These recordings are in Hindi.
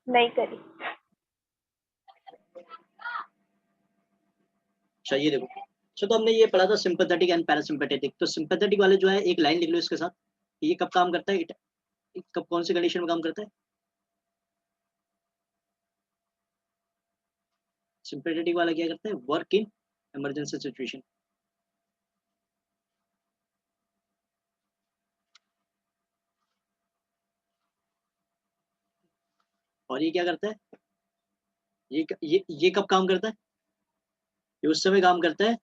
नहीं करी। अच्छा ये देखो, अच्छा तो हमने ये पढ़ा था सिंपैथेटिक एंड पैरासिम्पैथेटिक। तो सिंपैथेटिक वाले जो है एक लाइन लिख लो इसके साथ, ये कब काम करता है, कब कौन सी कंडीशन में काम करता है। सिंपैथेटिक वाला क्या करता है, वर्क इन इमरजेंसी सिचुएशन। और ये क्या करता है, ये कब काम करता है, ये उस समय काम करता है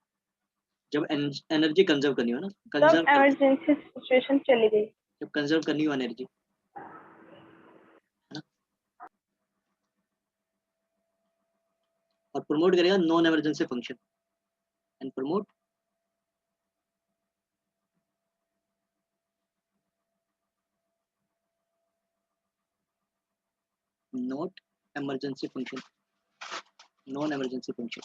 जब एनर्जी कंजर्व करनी हो ना, तब कंजर्व करता है इमरजेंसी सिचुएशन चली गई। जब कंजर्व करनी हो एनर्जी, है ना। और प्रमोट करेगा non emergency function and promote not emergency function, non emergency function.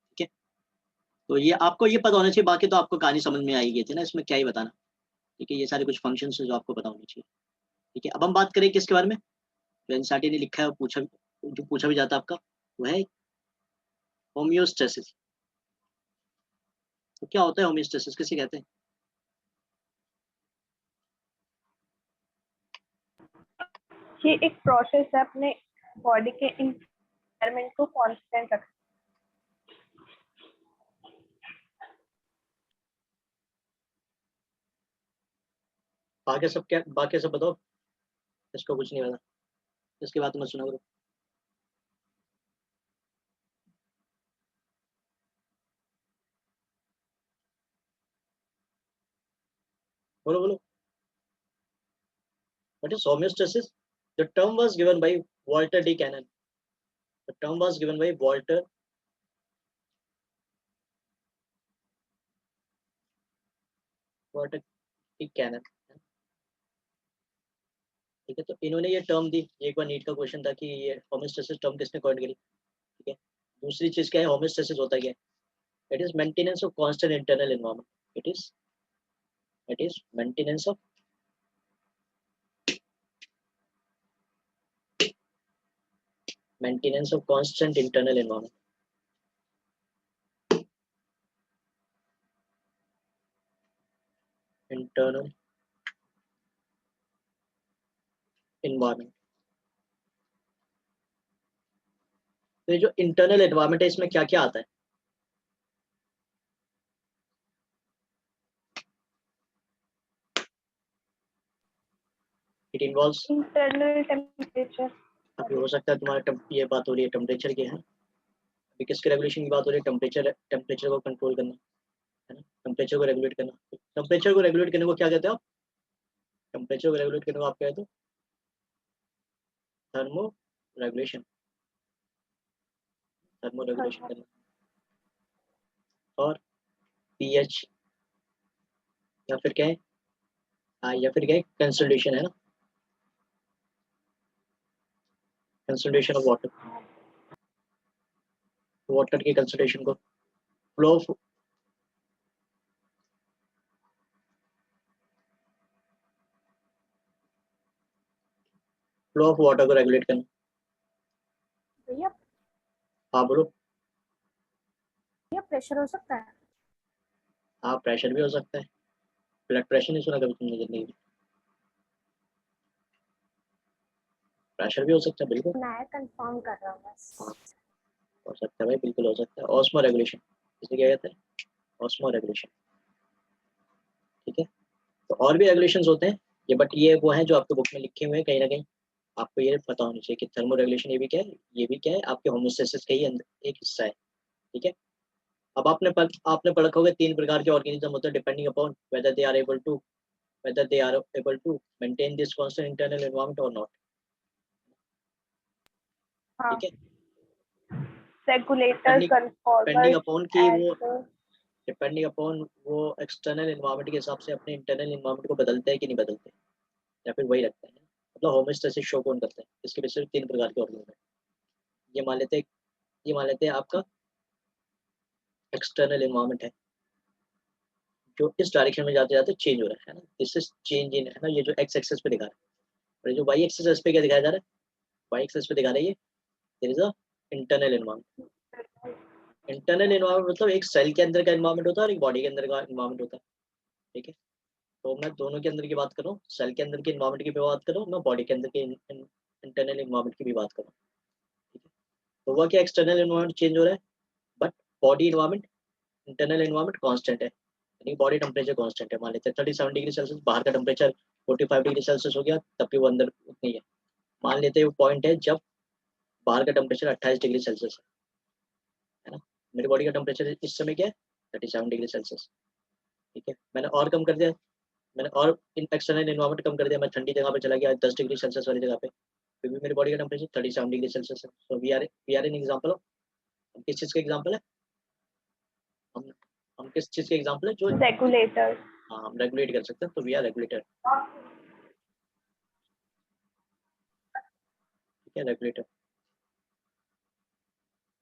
ठीक है, तो ये आपको ये पता होना चाहिए, बाकी तो आपको कहानी समझ में आई गई थी ना, इसमें क्या ही बताना। ठीक है, ये सारे कुछ फंक्शन है जो आपको पता होने चाहिए। ठीक है, अब हम बात करें किसके बारे में, जो एनसीईआरटी ने लिखा है, पूछा जो पूछा भी जाता है आपका, वो है होमियोस्टेसिस। तो क्या होता है होमियोस्टेसिस, किसे कहते हैं। ये एक प्रोसेस है अपने बॉडी के एनवायरनमेंट को कांस्टेंट रखना। बाकी सब बताओ, इसको कुछ नहीं पता, इसके बाद मत सुना करो। बोलो बोलो, what is homeostasis? The term was given by Walter D. Cannon. The term was given by Walter D. Cannon. ठीक है, तो इन्होंने ये टर्म दी, एक बार नीट का क्वेश्चन था कि ये होमोस्टेसिस टर्म किसने कॉइन करी। ठीक है, दूसरी चीज क्या है, होमोस्टेसिस होता क्या है, it is maintenance of constant internal environment. It is maintenance of constant internal environment. Internal environment, तो ये जो इंटरनल एनवायरनमेंट है इसमें क्या क्या आता है। It involves, internal temperature. अभी हो सकता है तुम्हारा ये बात हो रही है टेम्परेचर की, है अभी किसके रेगुलेशन की बात हो रही है, टेम्परेचर को कंट्रोल करना, है ना, टेम्परेचर को रेगुलेट करना। टेम्परेचर को रेगुलेट करने को क्या कहते हो आप, टेम्परेचर को रेगुलेट करने को आप कहते हो थर्मो रेगुलेशन, थर्मो रेगुलेशन करना। और पीएच, या फिर क्या है, हाँ या फिर क्या है, कंसोलिडेशन, है ना, कंसोलिडेशन ऑफ वाटर, वाटर की कंसोलिडेशन को, फ्लो ऑफ वाटर को रेगुलेट करना। भैया, हाँ बोलो। प्रेशर हो सकता है। हाँ प्रेशर भी हो सकता है, ब्लड प्रेशर नहीं सुना कभी तुमने जिंदगी में, प्रेशर भी हो सकता है बिल्कुल। मैं कंफर्म कर रहा हूँ बस। हाँ हो सकता है भाई, बिल्कुल हो सकता है। ऑस्मो रेगुलेशन, इसे क्या कहते हैं, ऑस्मो रेगुलेशन। ठीक है, तो और भी रेगुलेशंस होते हैं ये, बट ये वो हैं जो आपके बुक में लिखे हुए हैं कहीं ना कहीं, आपको ये पता होना चाहिए कि थर्मो रेगुलेशन ये भी क्या है, ये भी क्या है, आपके होमोस्टेसिस का ही एक हिस्सा है। ठीक है, अब आपने पढ़ा होगा 3 प्रकार के ऑर्गेनिज्म होते हैं, depending upon whether they are able to maintain this constant internal environment or not। हाँ, ठीक है, regulator, depending depending conformer, upon कि वो एडर। डिपेंडिंग अपॉन वो एक्सटर्नल एनवायरनमेंट के हिसाब से अपने इंटरनल एनवायरनमेंट को बदलते हैं कि नहीं बदलते, या फिर वही रखते हैं। मतलब होमोस्टेसिस शो कौन करता है, इसके पीछे 3 प्रकार के ऑर्गेनिज्म है। ये मान लेते हैं ये मान लेते हैं आपका एक्सटर्नल एनवायरनमेंट है जो इस डायरेक्शन में जाते जाते चेंज हो रहा है ना, दिस इज चेंज इन, है ना, ये जो एक्स एक्सेस पे दिखा रहा है और ये जो वाई एक्सेस पे क्या दिखाया जा रहा है, वाई एक्सेस पे दिखा रहा है ये there is a internal environment. Internal environment मतलब एक सेल के अंदर का एनवायरनमेंट होता है और एक बॉडी के अंदर का एनवायरनमेंट होता है, ठीक है। तो मैं दोनों के अंदर की बात कर रहा हूँ, सेल के अंदर के एनवायरनमेंट की भी बात कर रहा हूँ, मैं बॉडी के अंदर के इंटरनल एनवायरनमेंट की भी बात कर रहा हूँ, ठीक है। तो वह क्या एक्सटर्नल एनवायरनमेंट चेंज हो रहा है but body environment, internal environment constant है, यानी बॉडी टेम्परेचर कांस्टेंट है। मान लेते हैं 37 डिग्री सेल्सियस, बाहर का टेम्परेचर 45 डिग्री सेल्सियस हो गया, तब भी वो अंदर उतनी है। मान लेते हैं वो पॉइंट है जब बाहर का टेम्परेचर 28 डिग्री सेल्सियस है ना, मेरी बॉडी का टेम्परेचर इस समय क्या है 37 डिग्री सेल्सियस, ठीक है। मैंने और कम कर दिया, मैंने और इन एक्सटर्नल एनवायरनमेंट कम कर दिया, मैं ठंडी जगह पे चला गया 10 डिग्री सेल्सियस वाली जगह पे, फिर भी मेरी बॉडी का टेम्परेचर 37 डिग्री सेल्सियस है। तो we are an example of, किस चीज़ का एग्जाम्पल है, हम हम किस चीज़ के एग्जाम्पल है जो, रेगुलेटर। हाँ हम रेगुलेट कर सकते हैं, तो वी आर रेगुलेटर, ठीक है, रेगुलेटर,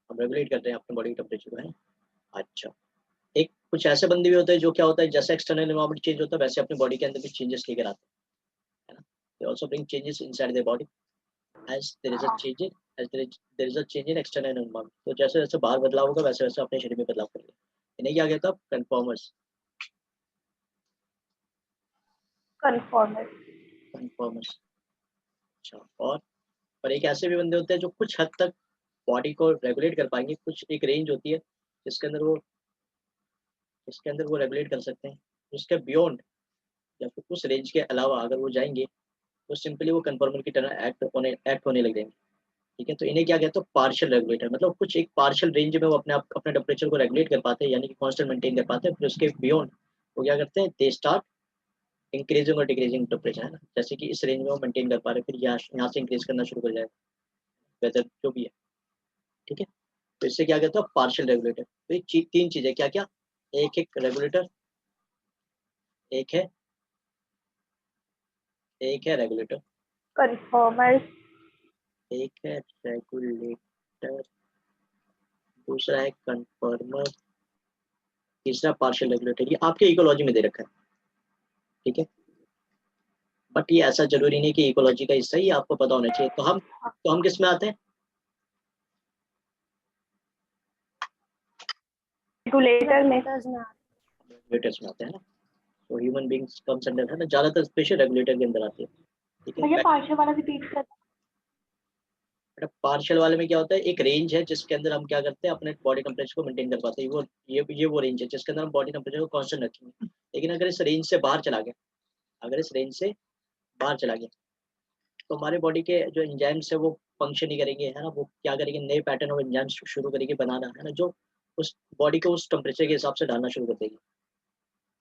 हम रेगुलेट कर रहे हैं अपने बॉडी के टेम्परेचर को, है ना। अच्छा, एक कुछ ऐसे बंदे भी होते हैं जो क्या होता है, जैसे एक्सटर्नल एनवायरनमेंट चेंज होता है वैसे अपनी बॉडी के अंदर भी चेंजेस लेकर आते हैं, है ना। They also bring changes inside their body as there is a change in, as there is a change in external environment. तो जैसे जैसे बाहर बदलाव होगा वैसे वैसे अपने शरीर में बदलाव करेंगे, इन्हें क्या कहता है, कन्फॉर्मर्स, कन्फॉर्मर। कन्फॉर्मर्स। अच्छा, और एक ऐसे भी बंदे होते हैं जो कुछ हद तक बॉडी को रेगुलेट कर पाएंगे, कुछ एक रेंज होती है जिसके अंदर वो, जिसके अंदर वो रेगुलेट कर सकते हैं, उसके बियॉन्ड या फिर उस रेंज के अलावा अगर वो जाएंगे तो सिंपली वो कन्फर्मर की तरह एक्ट होने लग जाएंगे, ठीक है। तो इन्हें क्या कहते हैं, पार्शियल रेगुलेटर, मतलब कुछ एक पार्शियल रेंज में वो अपने आप अपने टेम्परेचर को रेगुलेट कर पाते हैं, यानी कि कांस्टेंट मेंटेन कर पाते हैं, फिर उसके बियॉन्ड वो क्या करते हैं, दे स्टार्ट इंक्रीजिंग और डिक्रीजिंग टेम्परेचर, है ना। जैसे कि इस रेंज में वो मेंटेन कर पा रहे हैं, फिर यहाँ से इंक्रीज करना शुरू कर जाए वेदर जो भी है, ठीक है। तो इससे क्या कहते हैं, पार्शियल रेगुलेटर। तो ये तीन चीजें क्या क्या, एक रेगुलेटर, एक है एक है रेगुलेटर, कन्फॉर्मर। एक है रेगुलेटर, दूसरा है कन्फर्मर, तीसरा पार्शियल रेगुलेटर। ये आपके इकोलॉजी में दे रखा है, ठीक है। बट ये ऐसा जरूरी नहीं कि इकोलॉजी का हिस्सा ही आपको पता होना चाहिए। तो हम किस में आते हैं, रेगुलेटर में। रेगुलेटर्स में आते हैं ना। तो ह्यूमन बींग्स कम्स अंडर, है ना, ज्यादातर स्पेशल रेगुलेटर के अंदर आती है, ठीक है। भैया पार्शियल वाला रिपीट कर। पार्शियल वाले में क्या होता है, एक रेंज है जिसके अंदर हम क्या करते हैं, अपने बॉडी टेम्परेचर को मेंटेन कर पाते हैं, ये वो रेंज है जिसके अंदर हम बॉडी टेम्परेचर को कांस्टेंट रखेंगे। लेकिन अगर इस रेंज से बाहर चला गया, अगर इस रेंज से बाहर चला गया तो हमारे बॉडी के जो एंजाइम्स है वो फंक्शन नहीं करेंगे, है ना। वो क्या करेंगे, नए पैटर्न ऑफ एंजाइम्स शुरू करेंगे बनाना, है ना, जो उस बॉडी को उस टेम्परेचर के हिसाब से डालना शुरू कर देगी,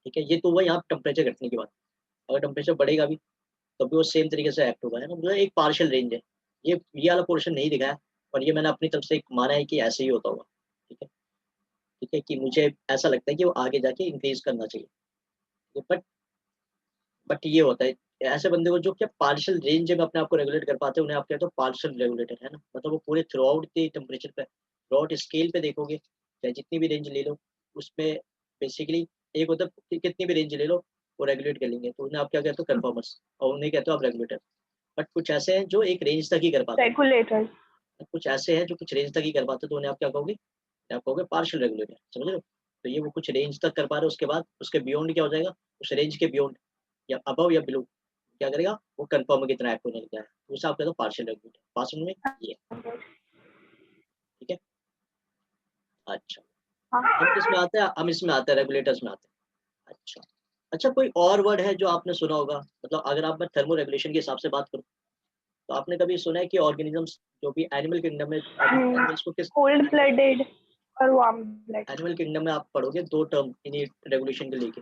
ठीक है। ये तो हुआ यहाँ टेम्परेचर घटने की बात। अगर टेम्परेचर बढ़ेगा भी तब भी वो सेम तरीके से एक्ट होगा, है ना। मतलब एक पार्शियल रेंज है, ये वाला पोर्शन नहीं दिखाया, और ये मैंने अपनी तरफ से एक माना है कि ऐसे ही होता होगा, ठीक है। ठीक है, कि मुझे ऐसा लगता है कि वो आगे जाके इंक्रीज करना चाहिए, बट ये होता है ऐसे बंदे को जो क्या पार्शियल रेंज में अपने आप को रेगुलेट कर पाते हैं, उन्हें आप कहते हो पार्शियल रेगुलेटर, है ना। मतलब वो पूरे थ्रू आउट के टेम्परेचर पे, थ्रू आउट स्केल पे देखोगे, चाहे जितनी भी रेंज ले लो उसमें बेसिकली एक होता है कि कितनी भी रेंज ले लो वो रेगुलेट कर लेंगे, तो उन्हें आप क्या कहते हो, कन्फर्मर्स, और उन्हें कहते हो आप रेगुलेटर। बट कुछ ऐसे हैं जो एक रेंज तक ही कर पाते रेगुलेटर। हैं, कुछ ऐसे हैं जो कुछ रेंज तक ही कर पाते हैं, तो उन्हें आप क्या कहोगे, आप कहोगे पार्शियल रेगुलेटर, समझ रहे हो। तो ये वो कुछ रेंज तक कर पा रहे हैं, उसके बाद उसके बियॉन्ड क्या हो जाएगा, उस रेंज के बियॉन्ड या अबव या बिलो क्या करेगा, वो कन्फर्म की तरह एक्ट होने लग जाएगा, उसे आप कहते हो पार्शियल रेगुलेटर। बात समझ में ये, ठीक है। अच्छा, हाँ। हम किसमें आते हैं, हम इसमें आते हैं, रेगुलेटर्स में आते हैं। अच्छा, अच्छा, कोई और वर्ड है जो आपने सुना होगा, मतलब अगर आप मैं थर्मो रेगुलेशन के हिसाब से बात करूँ तो आपने कभी सुना है कि ऑर्गेनिजम्स जो भी एनिमल किंगडम में, एनिमल्स को किस, कोल्ड ब्लडेड और वार्म ब्लड। एनिमल किंगडम में आप पढ़ोगे दो टर्म इन्हीं रेगुलेशन के लेके,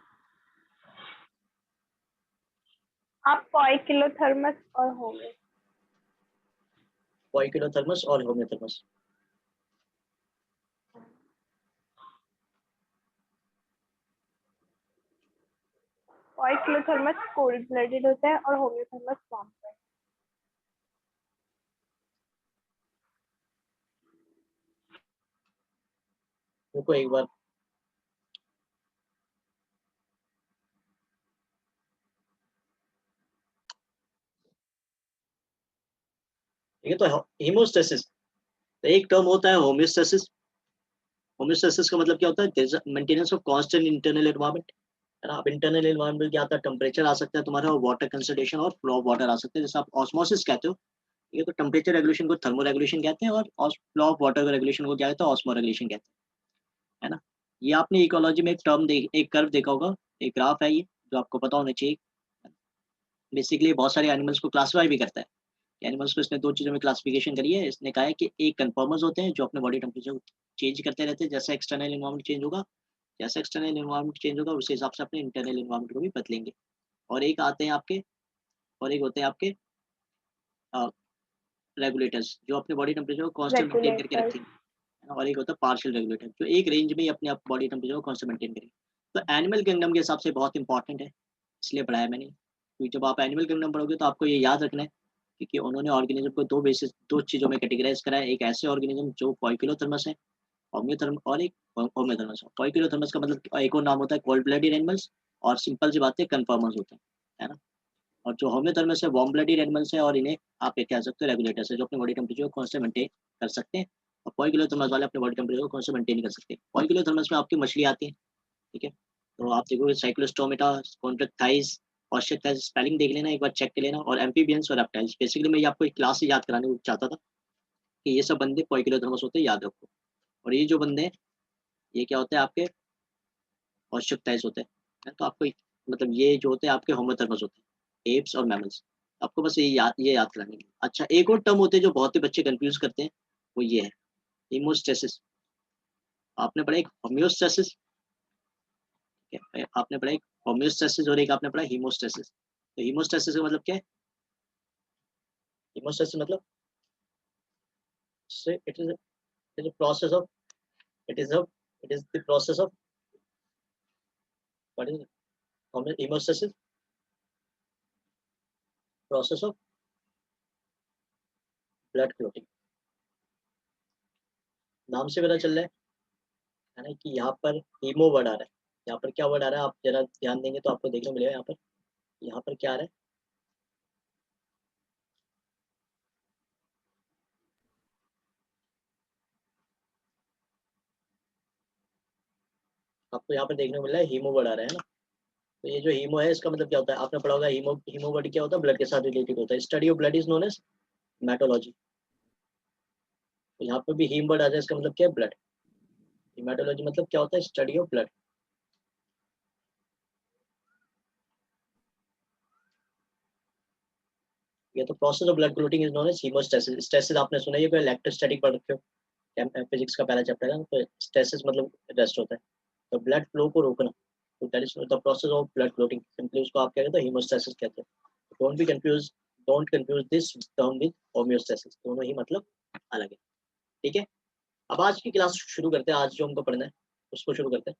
आप पोइकिलोथर्मस और होमे। पोइकिलोथर्मस और होम्योथर्मस। पोइकिलोथर्मस कोल्ड ब्लडेड होता है और होम्योथर्मस वार्म ब्लडेड। रुको एक बार, ठीक है। तो हीमोस्टेसिस, तो एक टर्म होता है होम्योस्टेसिस। होम्योस्टेसिस का मतलब क्या होता है? Maintenance of constant internal environment, है ना। अब इंटरनल एनवायरनमेंट क्या आता है? टेम्परेचर आ सकता है तुम्हारा, और वाटर कंसंट्रेशन और फ्लो ऑफ वाटर आ सकता है, जैसे आप ऑस्मोसिस कहते हो। ठीक है, तो टेम्परेचर रेगुलेशन को थर्मो रेगुलेशन कहते हैं, और फ्लो ऑफ वाटर रेगुलेशन को क्या कहते हैं? ऑस्मो रेगुलेशन कहते हैं, है ना। ये आपने इकोलॉजी में एक कर्व देखा होगा, एक ग्राफ है ये, जो आपको पता होना चाहिए। बेसिकली बहुत सारे एनिमल्स को क्लासिफाई भी करता है। एनिमल्स को इसने दो चीज़ों में क्लासिफिकेशन करी है। इसने कहा है कि एक कन्फर्मर्स होते हैं जो अपने बॉडी टेम्परेचर चेंज करते रहते हैं, जैसे एक्सटर्नल एनवायरनमेंट चेंज होगा, जैसे एक्सटर्नल एनवायरनमेंट चेंज होगा उसी हिसाब से अपने इंटरनल एनवायरनमेंट को भी बदलेंगे। और एक आते हैं आपके, और एक होते हैं आपके रेगुलेटर्स, जो अपने बॉडी टेम्परेचर को कांस्टेंट मेंटेन करके रेगुलेटर्स। रखेंगे, है ना। और एक होता है पार्शियल रेगुलेटर, जो एक रेंज में ही अपने आप बॉडी टेम्परेचर को कांस्टेंट मेंटेन करेंगे। तो एनिमल किंगडम के हिसाब से बहुत इंपॉर्टेंट है, इसलिए पढ़ाया मैंने। क्योंकि जब आप एनिमल किंगडम पढ़ोगे तो आपको ये याद रखना है, क्योंकि उन्होंने ऑर्गेनिज्म को दो चीज़ों में कैटेगराइज करा है। एक ऐसे ऑर्गेनिज्म जो पॉइकिलोथर्मस है, होम्योथर्म, और एक होम्योथर्मस है। पॉइकिलोथर्मस का मतलब एक और नाम होता है कोल्ड ब्लडेड एनिमल्स, और सिंपल सी बात है कन्फर्मर्स होते हैं, है ना। और जो होम्योथर्मस है वार्म ब्लडेड एनिमल्स है, और इन्हें आप ये कह सकते हो रेगुलेटर्स है, जो अपने बॉडी टेम्परेचर को कांस्टेंट मेंटेन कर सकते हैं। और पॉइकिलोथर्मस वाले अपने बॉडी टेम्परेचर को कांस्टेंट मेंटेन कर सकते हैं। पॉइकिलोथर्मस में आपकी मछली आती है, ठीक है। तो आप देखोगे साइक्लोस्टोमेटा, कॉन्ट्रैक्टाइल्स, ऑस्ट्रिकटाइल्स, स्पेलिंग देख लेना, एक बार चेक कर लेना। और एम्फीबियंस और रेप्टाइल्स, बेसिकली मैं ये आपको एक क्लास से याद कराने को चाहता था कि ये सब बंदे पॉइकिलोथर्मस होते हैं, याद रखो। और ये जो बंदे हैं, ये क्या होते हैं आपके? ऑस्ट्रिकटाइल्स होते हैं। तो आपको मतलब ये जो होते हैं आपके होमोथर्मस होते हैं, एप्स और मैमल्स। आपको बस ये याद कराने के लिए। अच्छा, एक और टर्म होते हैं जो बहुत ही बच्चे कंफ्यूज करते हैं, वो ये है हीमोस्टेसिस। आपने पढ़ा एक होम्योस्टेसिस, आपने पढ़ा एक होम्योस्टेसिस, और एक आपने पढ़ा हीमोस्टेसिस। तो हीमोस्टेसिस का मतलब क्या है? हीमोस्टेसिस मतलब it is a process of it is a it is the process of what is it? Hemostasis, process of blood clotting। नाम से पता चल रहा है ना, कि यहाँ पर हीमो वर्ड आ रहा है। यहाँ पर क्या वर्ड आ रहा है, आप जरा ध्यान देंगे तो आपको देखने को मिलेगा। यहाँ पर क्या आ रहा है? आपको यहाँ पर देखने को मिल रहा है हीमो वर्ड आ रहा है ना। तो ये जो हीमो है, इसका मतलब क्या होता है? आपने पढ़ा होगा हीमो वर्ड क्या होता है? ब्लड के साथ रिलेटेड होता है। Study of blood is known as haematology. तो यहाँ पर भी हीम वर्ड आ जाए, इसका मतलब क्या है? ब्लड। हेमेटोलॉजी मतलब क्या होता है? Study of blood. ये तो process of blood clotting is known as haemostasis. Stasis आपने सुना है, ये कोई इलेक्ट्रोस्टैटिक पढ़ रखे हो, फिजिक्स का पहला चैप्टर है ना। तो स्टेसिस मतलब रेस्ट होता है, तो ब्लड फ्लो को रोकना। तो that is the process of blood clotting, simply उसको आप क्या कहते हैं? हीमोस्टेसिस कहते हैं। Don't confuse this term with homeostasis, दोनों ही मतलब अलग है। ठीक है, अब आज की क्लास शुरू करते हैं। आज जो हमको पढ़ना है उसको शुरू करते हैं।